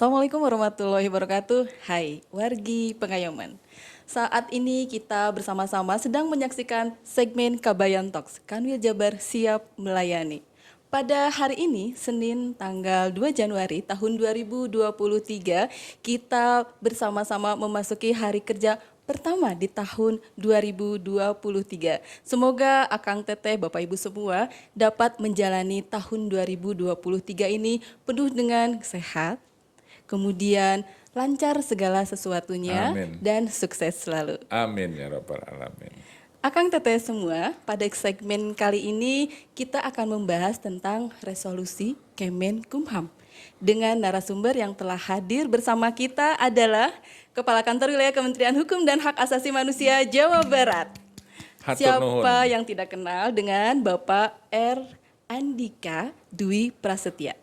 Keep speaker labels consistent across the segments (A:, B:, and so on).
A: Assalamualaikum warahmatullahi wabarakatuh. Hai, wargi Pengayoman. Saat ini kita bersama-sama sedang menyaksikan segmen Kabayan Talks. Kanwil Jabar siap melayani. Pada hari ini, Senin tanggal 2 Januari tahun 2023, kita bersama-sama memasuki hari kerja pertama di tahun 2023. Semoga Akang Teteh, Bapak Ibu semua dapat menjalani tahun 2023 ini penuh dengan sehat, kemudian lancar segala sesuatunya,
B: Amin.
A: dan sukses selalu.
B: Amin ya Rabbal Alamin.
A: Akang Teteh semua, pada segmen kali ini kita akan membahas tentang resolusi Kemenkumham. Dengan narasumber yang telah hadir bersama kita adalah Kepala Kantor Wilayah Kementerian Hukum dan Hak Asasi Manusia Jawa Barat.
B: Hatur nuhun.
A: Siapa yang tidak kenal dengan Bapak R. Andika Dwi Prasetya.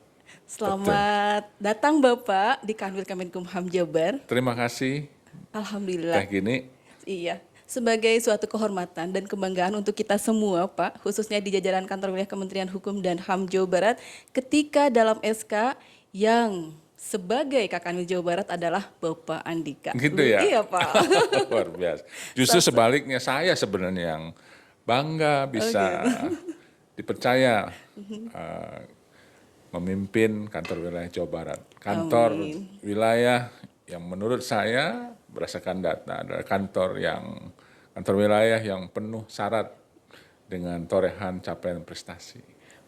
A: Selamat datang Bapak di Kanwil Kemenkumham Jabar.
B: Terima kasih
A: Alhamdulillah.
B: Teh Gini.
A: Iya, sebagai suatu kehormatan dan kebanggaan untuk kita semua Pak, khususnya di jajaran Kantor Wilayah Kementerian Hukum dan HAM Jawa Barat, ketika dalam SK yang sebagai Kakanwil Jawa Barat adalah Bapak Andika.
B: Gitu ya?
A: Iya Pak.
B: Luar biasa. Justru sebaliknya saya sebenarnya yang bangga bisa dipercaya memimpin kantor wilayah Jawa Barat. Kantor wilayah yang menurut saya berdasarkan data adalah kantor wilayah yang penuh syarat dengan torehan capaian prestasi.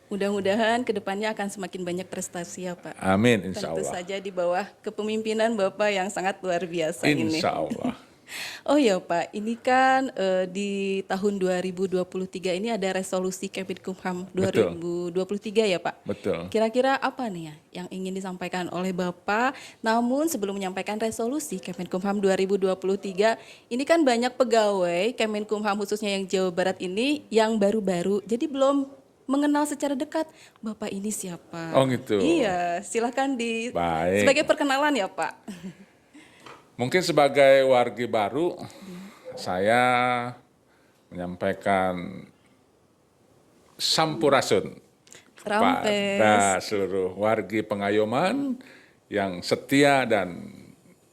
A: Mudah-mudahan kedepannya akan semakin banyak prestasi ya Pak.
B: Amin, insya
A: Tentu
B: Allah.
A: saja di bawah kepemimpinan Bapak yang sangat luar biasa ini.
B: Insya Allah.
A: Oh ya Pak, ini kan di tahun 2023 ini ada resolusi Kemenkumham 2023 ya Pak?
B: Betul.
A: Kira-kira apa nih ya yang ingin disampaikan oleh Bapak? Namun sebelum menyampaikan resolusi Kemenkumham 2023, ini kan banyak pegawai Kemenkumham khususnya yang Jawa Barat ini yang baru-baru, jadi belum mengenal secara dekat Bapak ini siapa.
B: Oh gitu.
A: Iya, silakan
B: Baik.
A: sebagai perkenalan ya Pak.
B: Mungkin sebagai wargi baru, saya menyampaikan sampurasun kepada seluruh wargi Pengayoman yang setia dan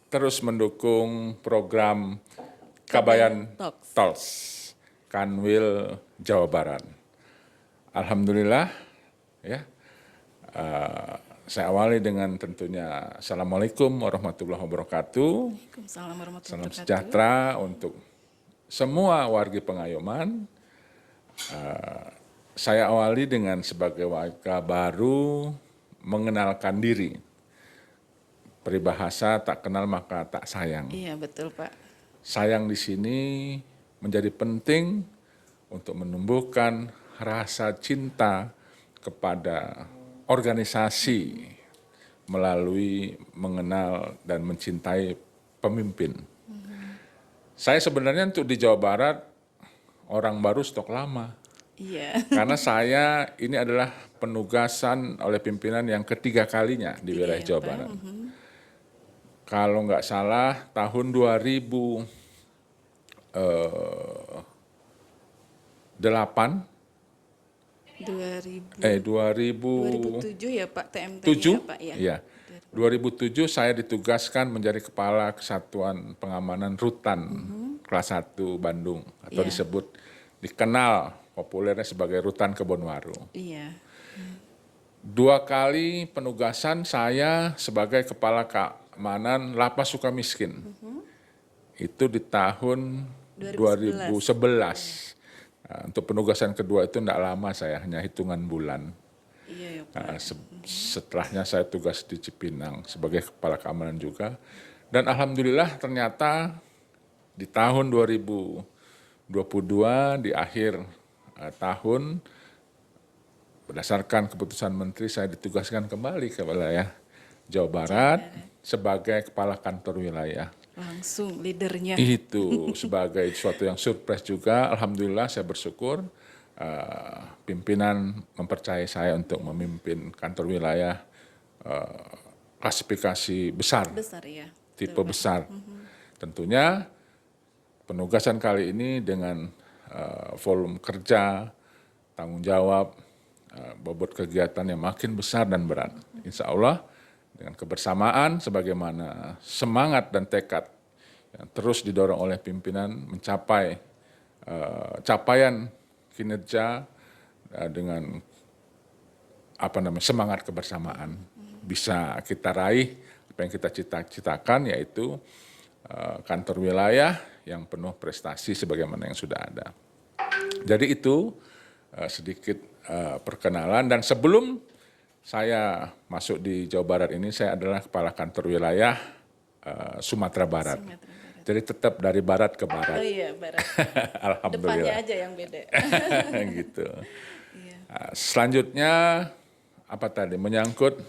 B: terus mendukung program Kabayan Talks Kanwil Jawa Barat. Alhamdulillah, ya. Saya awali dengan tentunya Assalamualaikum warahmatullahi wabarakatuh.
A: Waalaikumsalam warahmatullahi
B: Salam
A: wabarakatuh.
B: sejahtera untuk semua wargi Pengayoman. Saya awali dengan sebagai warga baru mengenalkan diri. Peribahasa tak kenal maka tak sayang.
A: Iya betul Pak.
B: Sayang di sini menjadi penting untuk menumbuhkan rasa cinta kepada organisasi melalui mengenal dan mencintai pemimpin. Saya sebenarnya untuk di Jawa Barat orang baru stok lama.
A: Iya.
B: Karena saya ini adalah penugasan oleh pimpinan yang ketiga kalinya di wilayah Jawa Barat. Kalau nggak salah tahun 2008
A: 2007 ya Pak, TMT ya Pak ya.
B: Iya. 2007 saya ditugaskan menjadi Kepala Kesatuan Pengamanan Rutan kelas 1 Bandung atau dikenal populernya sebagai Rutan Kebonwaru.
A: Iya.
B: 2 kali penugasan saya sebagai Kepala Keamanan Lapas Sukamiskin. Itu di tahun 2011. Nah, untuk penugasan kedua itu tidak lama saya, hanya hitungan bulan.
A: Iya ya Pak.
B: Setelahnya saya tugas di Cipinang sebagai Kepala Keamanan juga. Dan Alhamdulillah ternyata di tahun 2022 di akhir tahun berdasarkan keputusan Menteri saya ditugaskan kembali ke wilayah Jawa Barat sebagai Kepala Kantor Wilayah.
A: Langsung leadernya.
B: Itu sebagai suatu yang surprise juga. Alhamdulillah saya bersyukur pimpinan mempercayai saya untuk memimpin kantor wilayah klasifikasi besar.
A: Besar ya.
B: Tipe besar. Tentunya penugasan kali ini dengan volume kerja, tanggung jawab, bobot kegiatan yang makin besar dan berat. Insya Allah dengan kebersamaan sebagaimana semangat dan tekad yang terus didorong oleh pimpinan mencapai capaian kinerja dengan semangat kebersamaan bisa kita raih apa yang kita cita-citakan, yaitu kantor wilayah yang penuh prestasi sebagaimana yang sudah ada. Jadi itu sedikit perkenalan, dan sebelum saya masuk di Jawa Barat ini, saya adalah kepala kantor wilayah Sumatera Barat. Jadi tetap dari barat ke barat.
A: Oh iya, barat.
B: Alhamdulillah.
A: Depannya aja yang beda.
B: Gitu. Selanjutnya apa tadi? Menyangkut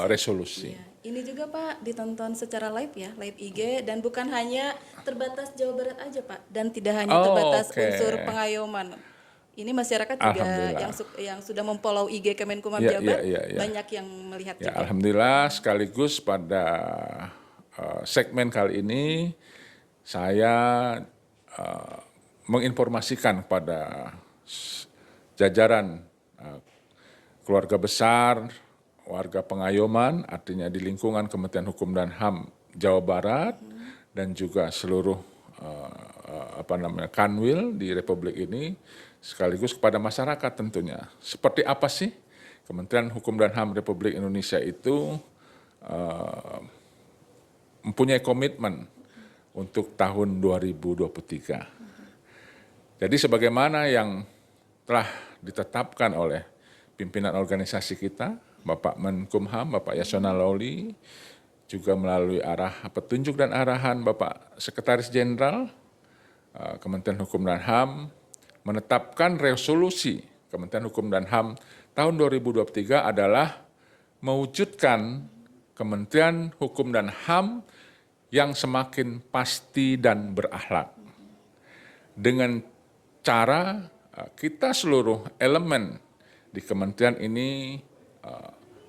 B: resolusi.
A: Iya. Ini juga Pak ditonton secara live ya, live IG, dan bukan hanya terbatas Jawa Barat aja Pak, dan tidak hanya terbatas unsur pengayoman. Ini masyarakat juga yang sudah memfollow IG Kemenkumham Jabar banyak yang melihat juga.
B: Alhamdulillah, sekaligus pada segmen kali ini saya menginformasikan kepada jajaran keluarga besar, warga pengayoman, artinya di lingkungan Kementerian Hukum dan HAM Jawa Barat dan juga seluruh kanwil di Republik ini, sekaligus kepada masyarakat tentunya. Seperti apa sih Kementerian Hukum dan HAM Republik Indonesia itu mempunyai komitmen untuk tahun 2023. Jadi sebagaimana yang telah ditetapkan oleh pimpinan organisasi kita, Bapak Menkumham, Bapak Yasona Lawli, juga melalui petunjuk dan arahan Bapak Sekretaris Jenderal Kementerian Hukum dan HAM, menetapkan resolusi Kementerian Hukum dan HAM tahun 2023 adalah mewujudkan Kementerian Hukum dan HAM yang semakin pasti dan berakhlak. Dengan cara kita seluruh elemen di kementerian ini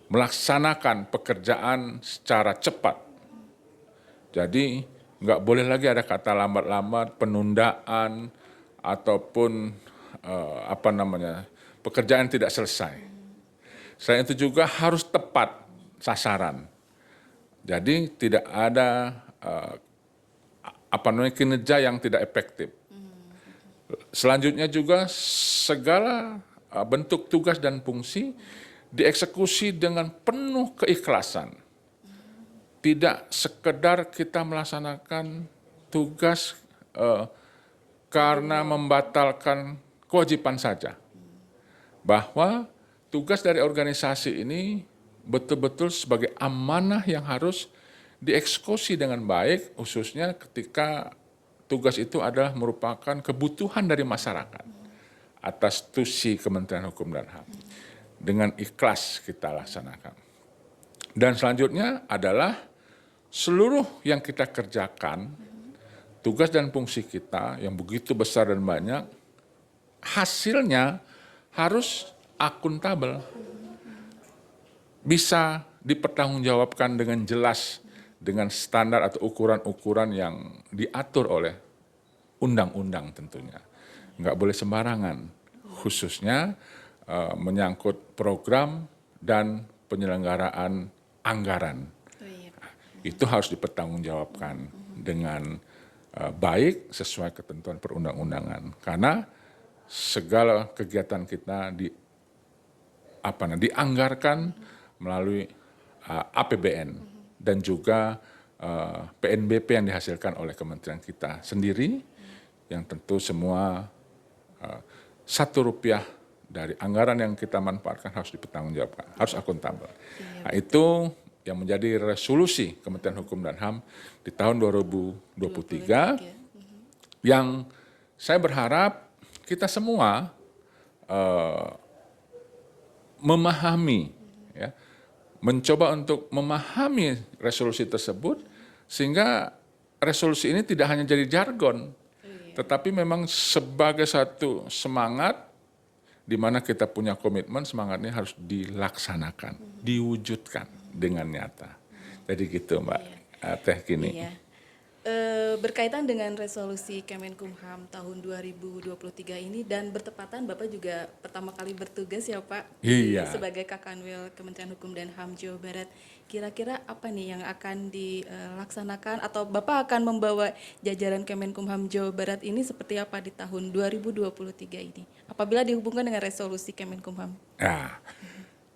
B: melaksanakan pekerjaan secara cepat. Jadi nggak boleh lagi ada kata lambat-lambat, penundaan, ataupun pekerjaan tidak selesai. Selain itu juga harus tepat sasaran. Jadi tidak ada kinerja yang tidak efektif. Selanjutnya juga segala bentuk tugas dan fungsi dieksekusi dengan penuh keikhlasan. Tidak sekedar kita melaksanakan tugas karena membatalkan kewajiban saja. Bahwa tugas dari organisasi ini betul-betul sebagai amanah yang harus dieksekusi dengan baik, khususnya ketika tugas itu adalah merupakan kebutuhan dari masyarakat atas tusi Kementerian Hukum dan HAM. Dengan ikhlas kita laksanakan. Dan selanjutnya adalah seluruh yang kita kerjakan, tugas dan fungsi kita yang begitu besar dan banyak, hasilnya harus akuntabel. Bisa dipertanggungjawabkan dengan jelas, dengan standar atau ukuran-ukuran yang diatur oleh undang-undang tentunya. Nggak boleh sembarangan, khususnya menyangkut program dan penyelenggaraan anggaran. Itu harus dipertanggungjawabkan dengan baik sesuai ketentuan perundang-undangan. Karena segala kegiatan kita dianggarkan melalui APBN dan juga PNBP yang dihasilkan oleh kementerian kita sendiri, yang tentu semua Rp1 dari anggaran yang kita manfaatkan harus dipertanggungjawabkan, harus akuntabel. Nah, itu yang menjadi resolusi Kementerian Hukum dan HAM di tahun 2023, yang saya berharap kita semua memahami, ya, mencoba untuk memahami resolusi tersebut, sehingga resolusi ini tidak hanya jadi jargon, tetapi memang sebagai satu semangat di mana kita punya komitmen, semangatnya harus dilaksanakan, diwujudkan dengan nyata. Jadi gitu Mbak Teh Kini.
A: Iya. Berkaitan dengan resolusi Kemenkumham tahun 2023 ini dan bertepatan Bapak juga pertama kali bertugas ya Pak
B: Iya.
A: sebagai Kakanwil Kementerian Hukum dan HAM Jawa Barat. Kira-kira apa nih yang akan dilaksanakan atau Bapak akan membawa jajaran Kemenkumham Jawa Barat ini seperti apa di tahun 2023 ini? Apabila dihubungkan dengan resolusi Kemenkumham.
B: Nah,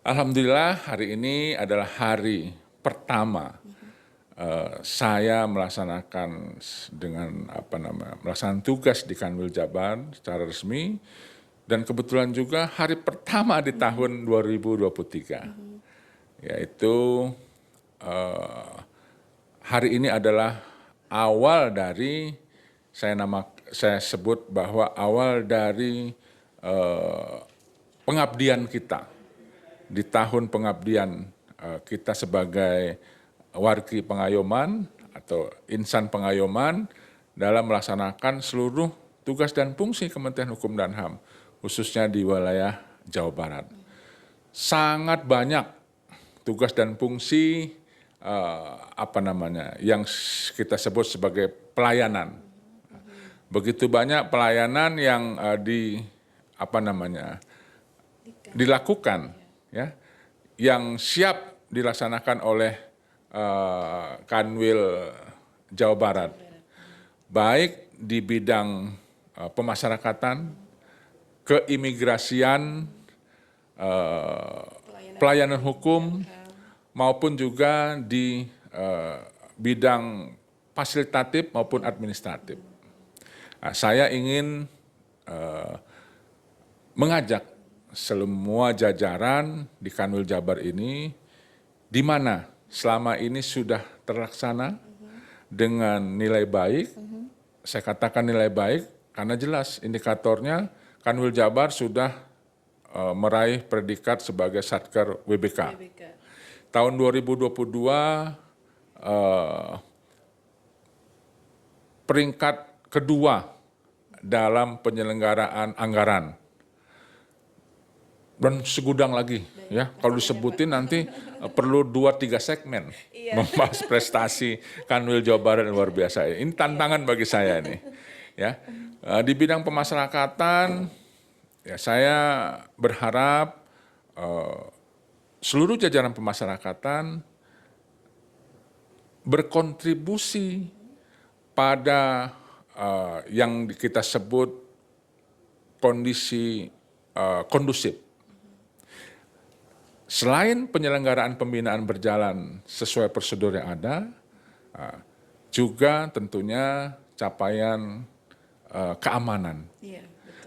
B: alhamdulillah hari ini adalah hari pertama saya melaksanakan melaksanakan tugas di Kanwil Jabar secara resmi, dan kebetulan juga hari pertama di tahun 2023, yaitu hari ini adalah awal dari saya sebut bahwa awal dari pengabdian kita di tahun pengabdian kita sebagai wargi pengayoman atau insan pengayoman dalam melaksanakan seluruh tugas dan fungsi Kementerian Hukum dan HAM, khususnya di wilayah Jawa Barat. Sangat banyak tugas dan fungsi yang kita sebut sebagai pelayanan. Begitu banyak pelayanan yang dilakukan, ya, yang siap dilaksanakan oleh Kanwil Jawa Barat, baik di bidang pemasyarakatan, keimigrasian, pelayanan hukum, maupun juga di bidang fasilitatif maupun administratif. Nah, saya ingin mengajak semua jajaran di Kanwil Jabar ini, di mana selama ini sudah terlaksana dengan nilai baik. Saya katakan nilai baik karena jelas indikatornya Kanwil Jabar sudah meraih predikat sebagai Satker WBK. Tahun 2022 peringkat kedua dalam penyelenggaraan anggaran. Dan segudang lagi, ya. Kalau disebutin nanti perlu 2-3 segmen membahas prestasi Kanwil Jawa Barat yang luar biasa. Ini tantangan bagi saya ini, ya. Di bidang pemasyarakatan, ya saya berharap seluruh jajaran pemasyarakatan berkontribusi pada yang kita sebut kondisi kondusif. Selain penyelenggaraan pembinaan berjalan sesuai prosedur yang ada, juga tentunya capaian keamanan,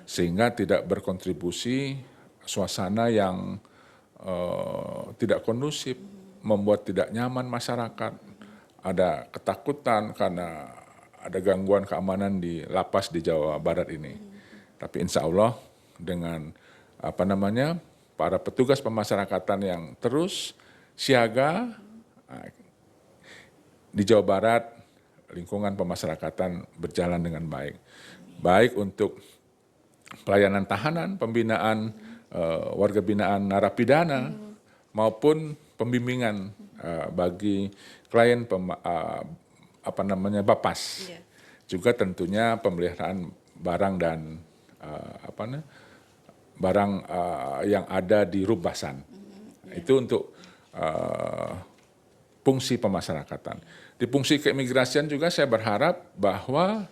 B: sehingga tidak berkontribusi suasana yang tidak kondusif, membuat tidak nyaman masyarakat, ada ketakutan karena ada gangguan keamanan di lapas di Jawa Barat ini. Tapi insya Allah dengan para petugas pemasyarakatan yang terus siaga di Jawa Barat, lingkungan pemasyarakatan berjalan dengan baik. Baik untuk pelayanan tahanan, pembinaan warga binaan narapidana, maupun pembimbingan bagi klien Bapas. Juga tentunya pemeliharaan barang dan barang yang ada di Rubasan. Itu untuk fungsi pemasyarakatan. Di fungsi keimigrasian juga saya berharap bahwa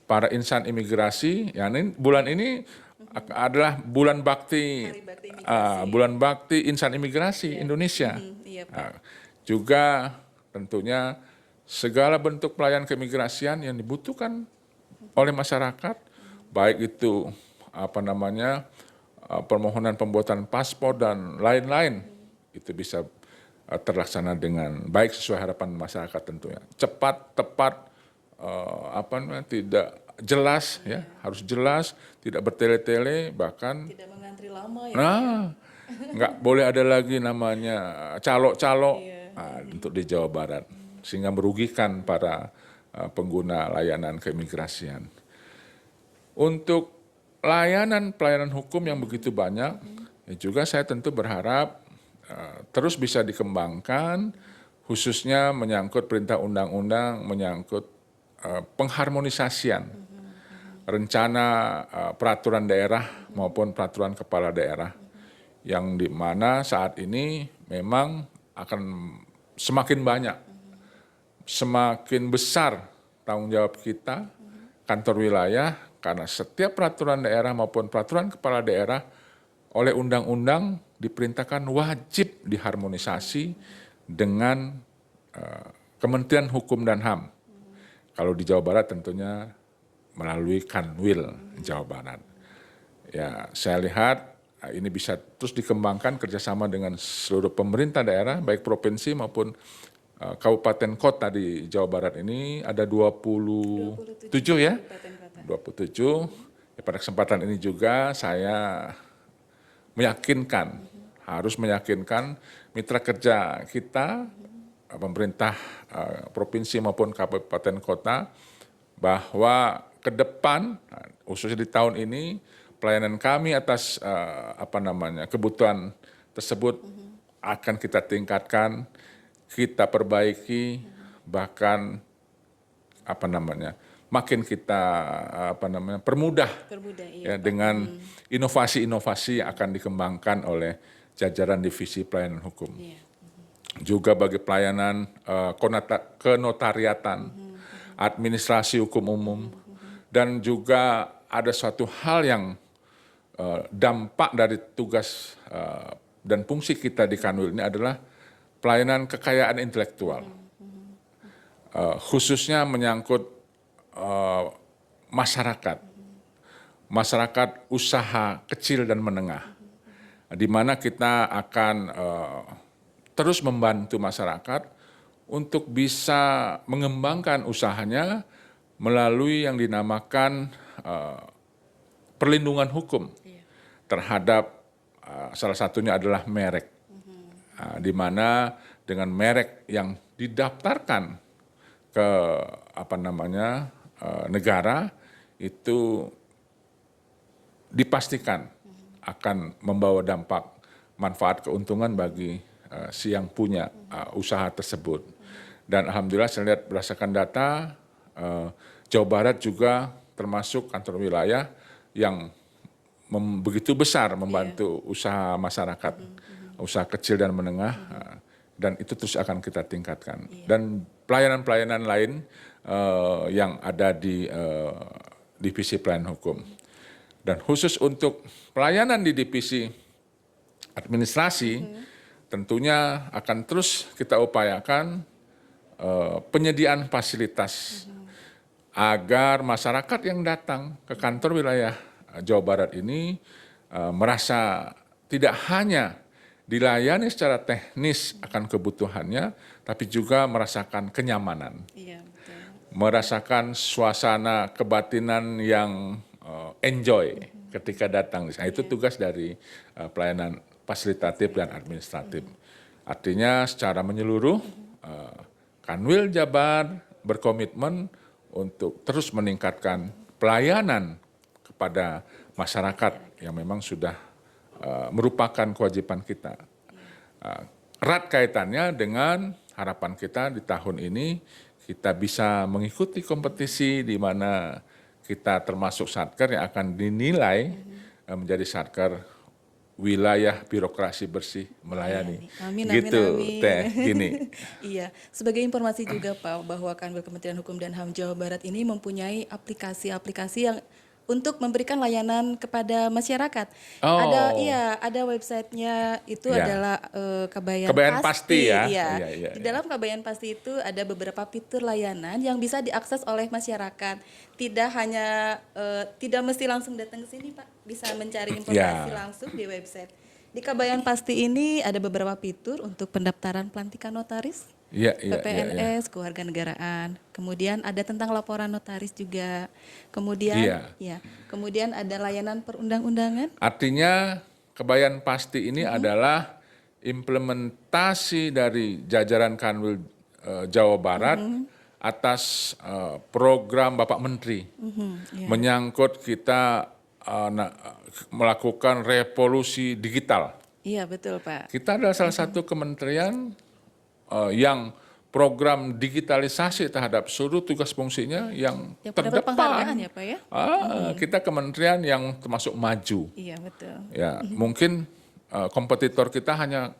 B: para insan imigrasi, ya bulan ini adalah bulan bakti insan imigrasi Indonesia. Juga tentunya segala bentuk pelayanan keimigrasian yang dibutuhkan oleh masyarakat, baik itu permohonan pembuatan paspor dan lain-lain, itu bisa terlaksana dengan baik sesuai harapan masyarakat tentunya. Cepat, tepat, tidak jelas, ya, harus jelas, tidak bertele-tele, bahkan
A: tidak mengantri lama ya.
B: Nggak boleh ada lagi namanya calo-calo untuk di Jawa Barat, sehingga merugikan para pengguna layanan keimigrasian. Untuk pelayanan hukum yang begitu banyak, ya juga saya tentu berharap terus bisa dikembangkan, khususnya menyangkut perintah undang-undang, menyangkut pengharmonisasian rencana peraturan daerah maupun peraturan kepala daerah, yang di mana saat ini memang akan semakin banyak, semakin besar tanggung jawab kita, kantor wilayah, karena setiap peraturan daerah maupun peraturan kepala daerah oleh undang-undang diperintahkan wajib diharmonisasi dengan Kementerian Hukum dan HAM. Kalau di Jawa Barat tentunya melalui Kanwil Jawa Barat. Ya, saya lihat ini bisa terus dikembangkan kerjasama dengan seluruh pemerintah daerah, baik provinsi maupun kabupaten kota di Jawa Barat ini ada 27 ya, 27. Ya, pada kesempatan ini juga saya harus meyakinkan mitra kerja kita, pemerintah provinsi maupun kabupaten kota, bahwa ke depan, khususnya di tahun ini, pelayanan kami atas kebutuhan tersebut akan kita tingkatkan, kita perbaiki, bahkan makin kita permudah ya, dengan inovasi-inovasi yang akan dikembangkan oleh jajaran divisi pelayanan hukum. Juga bagi pelayanan kenotariatan, administrasi hukum umum, dan juga ada suatu hal yang dampak dari tugas dan fungsi kita di Kanwil ini adalah pelayanan kekayaan intelektual, khususnya menyangkut masyarakat usaha kecil dan menengah, di mana kita akan terus membantu masyarakat untuk bisa mengembangkan usahanya melalui yang dinamakan perlindungan hukum terhadap salah satunya adalah merek, di mana dengan merek yang didaftarkan ke negara itu dipastikan akan membawa dampak manfaat keuntungan bagi si yang punya usaha tersebut. Dan alhamdulillah saya lihat berdasarkan data Jawa Barat juga termasuk kantor wilayah yang begitu besar membantu usaha masyarakat, usaha kecil dan menengah, dan itu terus akan kita tingkatkan. Dan pelayanan-pelayanan lain yang ada di divisi pelayanan hukum. Dan khusus untuk pelayanan di divisi administrasi, tentunya akan terus kita upayakan penyediaan fasilitas agar masyarakat yang datang ke kantor wilayah Jawa Barat ini merasa tidak hanya dilayani secara teknis akan kebutuhannya, tapi juga merasakan kenyamanan, merasakan suasana kebatinan yang enjoy ketika datang. Nah, itu tugas dari pelayanan fasilitatif dan administratif. Artinya secara menyeluruh, Kanwil Jabar berkomitmen untuk terus meningkatkan pelayanan kepada masyarakat yang memang sudah merupakan kewajiban kita. Erat kaitannya dengan harapan kita di tahun ini kita bisa mengikuti kompetisi di mana kita termasuk satker yang akan dinilai menjadi satker wilayah birokrasi bersih melayani.
A: Amin,
B: gitu,
A: amin.
B: Teh, gini.
A: Iya, sebagai informasi juga Pak, bahwa Kanwil Kementerian Hukum dan HAM Jawa Barat ini mempunyai aplikasi-aplikasi yang untuk memberikan layanan kepada masyarakat. Ada websitenya itu adalah
B: Kabayan Pasti ya.
A: Iya. Di dalam Kabayan Pasti itu ada beberapa fitur layanan yang bisa diakses oleh masyarakat. Tidak mesti langsung datang ke sini Pak, bisa mencari informasi langsung di website. Di Kabayan Pasti ini ada beberapa fitur untuk pendaftaran pelantikan notaris, PPNS, kewarganegaraan. Kemudian ada tentang laporan notaris juga. Kemudian ada layanan perundang-undangan.
B: Artinya Kabayan Pasti ini adalah implementasi dari jajaran Kanwil Jawa Barat atas program Bapak Menteri menyangkut kita melakukan revolusi digital.
A: Iya betul Pak.
B: Kita adalah salah satu kementerian yang program digitalisasi terhadap seluruh tugas fungsinya yang
A: mendapat penghargaan
B: terdepan.
A: ya Pak ya?
B: Kita kementerian yang termasuk maju.
A: Iya betul.
B: Ya, mungkin kompetitor kita hanya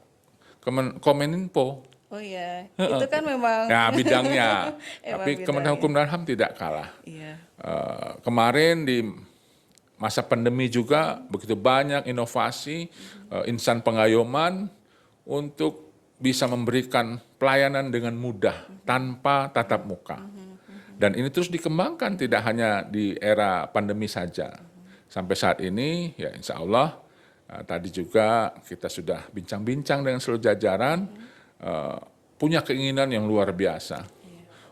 B: Kominfo.
A: Oh iya, itu kan memang
B: Ya, bidangnya.
A: emang
B: Tapi Kementerian
A: bidangnya.
B: Hukum dan HAM tidak kalah.
A: Iya.
B: Kemarin di masa pandemi juga begitu banyak inovasi insan pengayoman untuk bisa memberikan pelayanan dengan mudah tanpa tatap muka. Dan ini terus dikembangkan tidak hanya di era pandemi saja. Sampai saat ini ya insya Allah tadi juga kita sudah bincang-bincang dengan seluruh jajaran punya keinginan yang luar biasa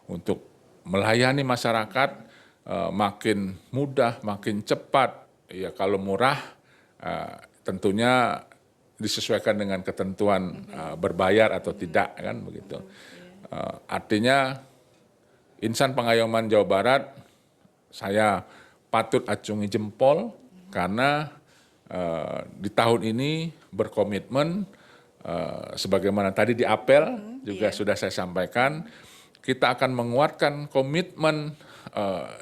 B: untuk melayani masyarakat makin mudah, makin cepat. Ya kalau murah tentunya disesuaikan dengan ketentuan berbayar atau tidak kan begitu. Artinya insan pengayoman Jawa Barat saya patut acungi jempol karena di tahun ini berkomitmen sebagaimana tadi di apel juga sudah saya sampaikan, kita akan menguatkan komitmen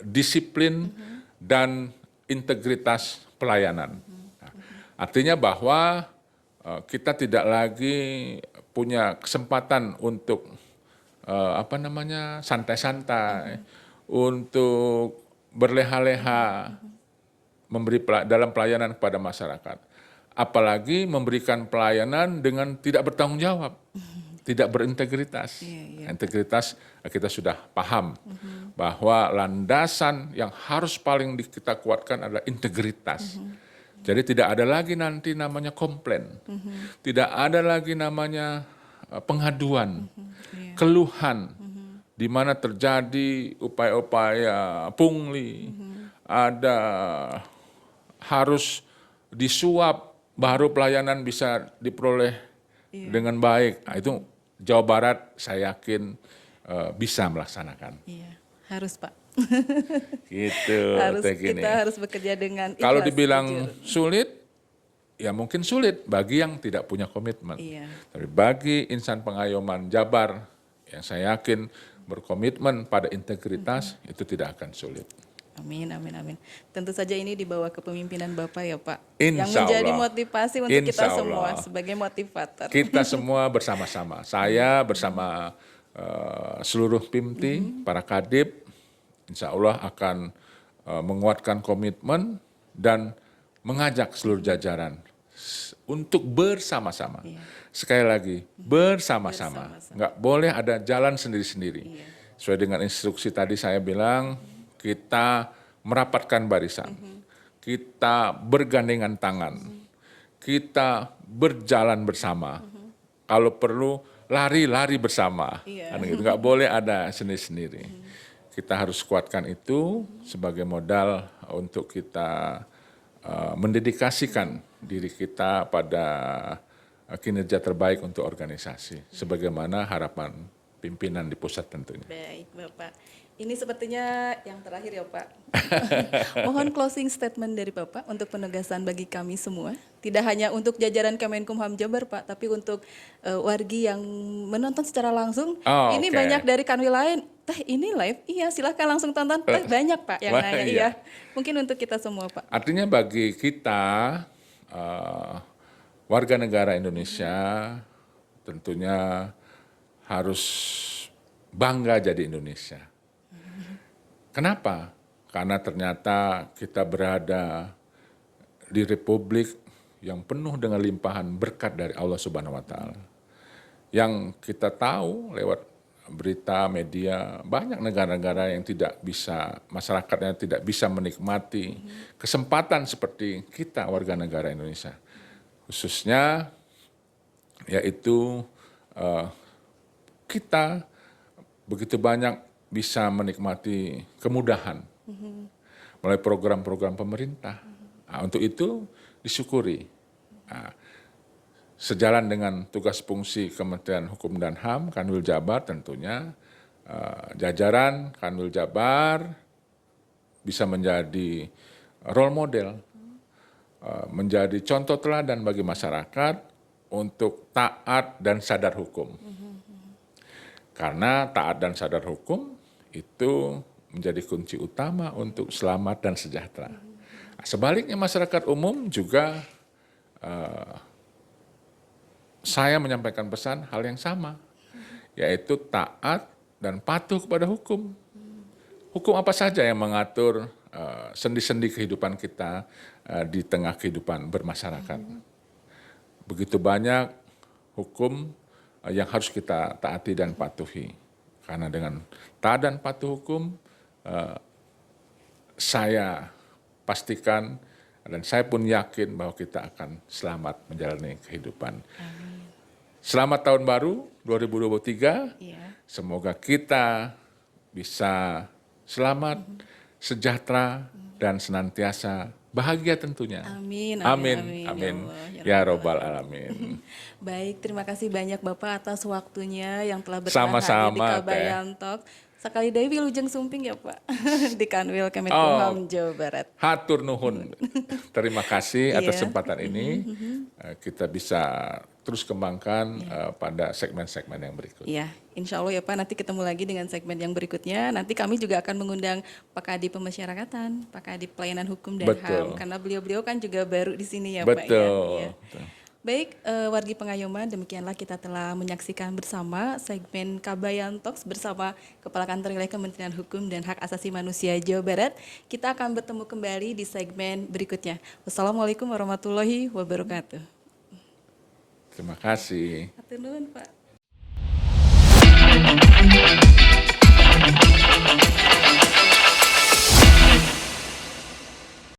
B: disiplin dan integritas pelayanan. Artinya bahwa kita tidak lagi punya kesempatan untuk santai-santai, untuk berleha-leha dalam pelayanan kepada masyarakat. Apalagi memberikan pelayanan dengan tidak bertanggung jawab, tidak berintegritas. Integritas kita sudah paham bahwa landasan yang harus paling kita kuatkan adalah integritas. Jadi tidak ada lagi nanti namanya komplain, tidak ada lagi namanya pengaduan, keluhan, di mana terjadi upaya-upaya pungli, ada harus disuap baru pelayanan bisa diperoleh dengan baik. Nah, itu Jawa Barat saya yakin bisa melaksanakan.
A: Iya, harus Pak.
B: Gitu.
A: Kita harus bekerja dengan ikhlas.
B: Kalau dibilang sulit, ya mungkin sulit bagi yang tidak punya komitmen.
A: Iya.
B: Tapi bagi insan pengayoman Jabar yang saya yakin berkomitmen pada integritas itu tidak akan sulit.
A: Amin, amin, amin. Tentu saja ini dibawa kepemimpinan Bapak ya Pak.
B: Insya
A: yang menjadi
B: Allah.
A: motivasi untuk kita
B: Insya
A: semua
B: Allah.
A: sebagai motivator.
B: Kita semua bersama-sama. Saya bersama seluruh PIMTI, para kadip, insya Allah akan menguatkan komitmen dan mengajak seluruh jajaran untuk bersama-sama. Sekali lagi, bersama-sama. Nggak boleh ada jalan sendiri-sendiri. Sesuai dengan instruksi tadi saya bilang, kita merapatkan barisan, kita bergandengan tangan, kita berjalan bersama. Kalau perlu lari-lari bersama, nggak boleh ada sendiri-sendiri. Kita harus kuatkan itu sebagai modal untuk kita mendedikasikan diri kita pada kinerja terbaik untuk organisasi, sebagaimana harapan pimpinan di pusat tentunya.
A: Baik, Bapak. Ini sepertinya yang terakhir ya Pak. Mohon closing statement dari Bapak untuk penegasan bagi kami semua. Tidak hanya untuk jajaran Kemenkumham Jabar Pak, tapi untuk wargi yang menonton secara langsung. Ini banyak dari kanwil lain. Ini live? Iya, silahkan langsung tonton. Banyak Pak yang nanya. Iya. Mungkin untuk kita semua Pak.
B: Artinya bagi kita warga negara Indonesia tentunya harus bangga jadi Indonesia. Kenapa? Karena ternyata kita berada di republik yang penuh dengan limpahan berkat dari Allah Subhanahu wa taala. Yang kita tahu lewat berita media, banyak negara-negara yang tidak bisa, masyarakatnya tidak bisa menikmati kesempatan seperti kita warga negara Indonesia. Khususnya yaitu kita begitu banyak bisa menikmati kemudahan melalui program-program pemerintah. Nah, untuk itu disyukuri. Nah, sejalan dengan tugas fungsi Kementerian Hukum dan HAM, Kanwil Jabar tentunya jajaran Kanwil Jabar bisa menjadi role model, menjadi contoh teladan bagi masyarakat untuk taat dan sadar hukum. Karena taat dan sadar hukum itu menjadi kunci utama untuk selamat dan sejahtera. Nah, sebaliknya masyarakat umum juga saya menyampaikan pesan hal yang sama, yaitu taat dan patuh kepada hukum. Hukum apa saja yang mengatur sendi-sendi kehidupan kita di tengah kehidupan bermasyarakat. Begitu banyak hukum yang harus kita taati dan patuhi. Karena dengan taat dan patuh hukum, saya pastikan dan saya pun yakin bahwa kita akan selamat menjalani kehidupan.
A: Amin.
B: Selamat tahun baru 2023.
A: Iya.
B: Semoga kita bisa selamat, sejahtera, dan senantiasa bahagia tentunya.
A: Amin,
B: Amin,
A: amin,
B: amin.
A: ya Allah,
B: Ya Robbal Alamin.
A: Baik, terima kasih banyak Bapak atas waktunya yang telah berkenan hadir di
B: Sama-sama, Teh.
A: Kabayan Talk. Sekali Dewi Wilujeng Sumping ya Pak, di Kanwil Kemenkumham Jawa Barat.
B: Hatur nuhun. Terima kasih atas
A: Iya.
B: kesempatan ini. Kita bisa terus kembangkan pada segmen-segmen yang berikut.
A: Iya, insya Allah ya Pak, nanti ketemu lagi dengan segmen yang berikutnya. Nanti kami juga akan mengundang Pak Kadip Pemasyarakatan, Pak Kadip Pelayanan Hukum dan
B: Betul.
A: HAM, karena beliau-beliau kan juga baru di sini ya Pak.
B: Betul.
A: Ya. Baik, wargi pengayoman, demikianlah kita telah menyaksikan bersama segmen Kabayan Talks bersama Kepala Kantor Wilayah Kementerian Hukum dan Hak Asasi Manusia Jawa Barat. Kita akan bertemu kembali di segmen berikutnya. Wassalamualaikum warahmatullahi wabarakatuh.
B: Terima kasih.
A: Hatur nuhun, Pak.